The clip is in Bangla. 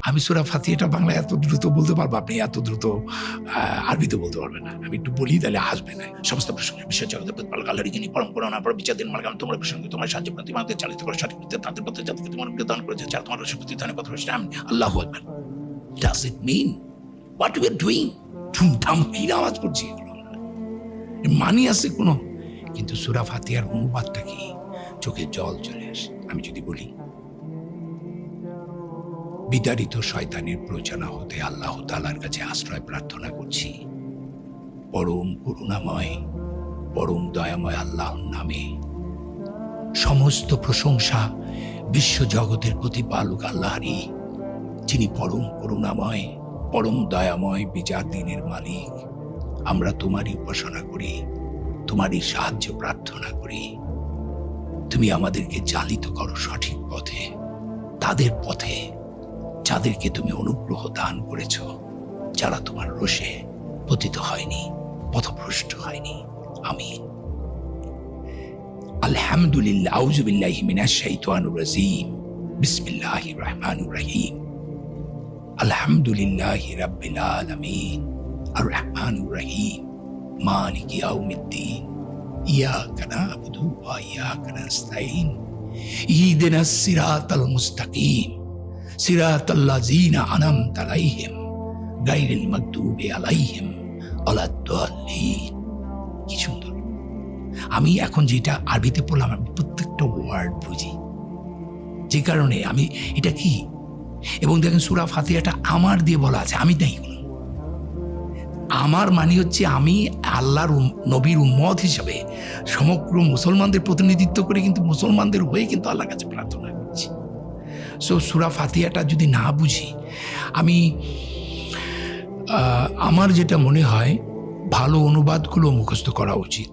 আমি সূরা ফাতিহাটা বাংলায় এত দ্রুত বলতে পারবো, আপনি এত দ্রুত আরবিতে বলতে পারবেন না। আমি একটু বলি, তাহলে হাসবে না। সমস্ত প্রসঙ্গে বিশ্ব জগতের প্রতিপালক আল্লাহরই যিনি পরম করুণা পরম বিচার দিন মার্গাম, তোমার প্রসঙ্গে তোমার সাহায্য প্রতি আমাদের চালিত করে সঠিক পথে তাদের পথে যাদেরকে তোমার দান করেছে, যারা তোমার রসপতি দানের পথ রয়েছে। আমি আল্লাহু আকবার। Does it mean what we are doing? ধুমধাম কি আওয়াজ করছি, মানি আছে কোনো? কিন্তু সূরা ফাতিহার অনুবাদটা কি? চোখে জল চলে আসে। আমি যদি বলি, বিতাড়িত শয়তানের প্ররোচনা হতে আল্লাহ তাআলার কাছে আশ্রয় প্রার্থনা করছি। পরম করুণাময় পরম দয়াময় আল্লাহর নামে সমস্ত প্রশংসা বিশ্ব জগতের প্রতিপালক আল্লাহরই, যিনি পরম করুণাময় পরম দয়াময় বিচার দিনের মালিক। আমরা তোমারই উপাসনা করি, তোমারই সাহায্য প্রার্থনা করি। তুমি আমাদেরকে চালিত করো সঠিক পথে, তাদের পথে যাদেরকে তুমি অনুগ্রহ দান করেছ, যারা তোমার রোষে পতিত হয়নি, পথভ্রষ্ট হয়নি। আমিন। আলহামদুলিল্লাহ। আউযু বিল্লাহি মিনাশ শাইতানির রাজীম। বিসমিল্লাহির রহমানির রহিম। আলহামদুলিল্লাহি রাব্বিল আলামিন। আর রহমানির রহিম। মালিকি ইয়াউমিদ্দিন। ইয়াকা না'বুদু ওয়া ইয়াকা নাস্তাঈন। ইহদিনাস সিরাতাল মুস্তাকিম। সিরাতাল্লাযীনা আন'আমতা আলাইহিম গায়রিল মাগদুবি আলাইহিম ওয়ালাদ-দাল্লিন। কি সুন্দর! আমি এখন যেটা আরবিতে পড়লাম, আমি প্রত্যেকটা ওয়ার্ড বুঝি, যে কারণে আমি এটা কি। এবং দেখেন সূরা ফাতিহাটা আমার দিয়ে বলা আছে, আমি নাই। আমার মানে হচ্ছে আমি আল্লাহর নবীর উম্মত হিসাবে সমগ্র মুসলমানদের প্রতিনিধিত্ব করে, কিন্তু মুসলমানদের হয়ে কিন্তু আল্লাহর কাছে প্রার্থনা করছি। সো সূরা ফাতিহাটা যদি না বুঝি, আমি আমার যেটা মনে হয়, ভালো অনুবাদগুলো মুখস্থ করা উচিত।